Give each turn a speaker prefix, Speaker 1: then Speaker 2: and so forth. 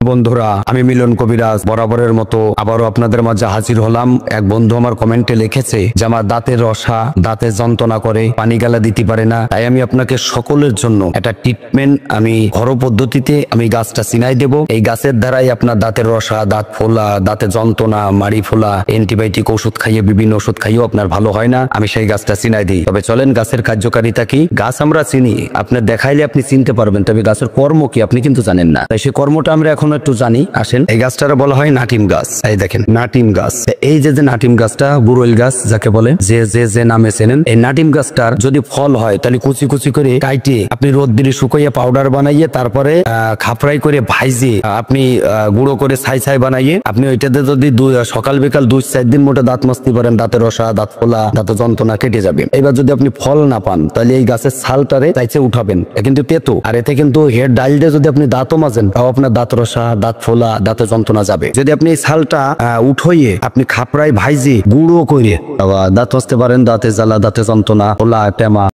Speaker 1: বন্ধুরা, আমি মিলন কবিরাজ বরাবরের মতো আবারও আপনাদের মাঝে হাজির হলাম। এক বন্ধু আমার কমেন্টে লিখেছে যে আমার দাঁতের রসা, দাঁতে যন্ত্রণা করে, পানি গালা দিতে পারে না। তাই আমি আপনাকে সকলের জন্য একটা ট্রিটমেন্ট আমি ঘরোয়া পদ্ধতিতে আমি গাছটা চিনাই দেব। এই গাছের দ্বারাই আপনার দাঁতের রসা, দাঁত ফোলা, দাঁতে যন্ত্রণা, মাড়ি ফোলা, অ্যান্টিবায়োটিক ওষুধ খাইয়ে, বিভিন্ন ওষুধ খাইয়েও আপনার ভালো হয় না। আমি সেই গাছটা চিনাই দিই। তবে চলেন গাছের কার্যকারিতা কি। গাছ আমরা চিনি, আপনার দেখাইলে আপনি চিনতে পারবেন, তবে গাছের কর্ম কি আপনি কিন্তু জানেন না। তাই সেই কর্মটা আমরা এখন একটু জানি। আসেন, এই গাছটার বলা হয় নাটিম গাছ। এই দেখেন নাটিম গাছ। এই যে নাটিম গাছটা, বুড়োইল গাছ যাকে বলে, যে নামে চেনেন, এই নাটিম গাছটার যদি ফল হয় তাহলে কুচি কুচি করে কাইটে আপনি রোদ দিয়ে শুকাইয়ে পাউডার বানাইয়ে তারপরে খাপড়াই করে ভাইজে আপনি গুঁড়ো করে ছাই বানাইয়ে আপনি ওইটাতে যদি সকাল বিকাল 2-4 দিন মোটে দাঁত মাজতে পারেন, দাঁতের রসা, দাঁত ফোলা, দাঁতের যন্ত্রণা কেটে যাবে। এবার যদি আপনি ফল না পান তাহলে এই গাছের ছালটারে চাইছে উঠাবেন, কিন্তু তেতো। আর এতে কিন্তু হেয়ার ডাইল দিয়ে যদি আপনি দাঁতও মাজেন তাও আপনার দাঁত রসা, দাঁত ফোলা, দাঁতে যন্ত্রণা যাবে। যদি আপনি এই ছালটা উঠাইয়ে আপনি খাপড়াই ভাইজে গুঁড়ো করে দাঁত মাজতে পারেন, দাঁতে জ্বালা, দাঁতে যন্ত্রণা, ফোলা, টেমা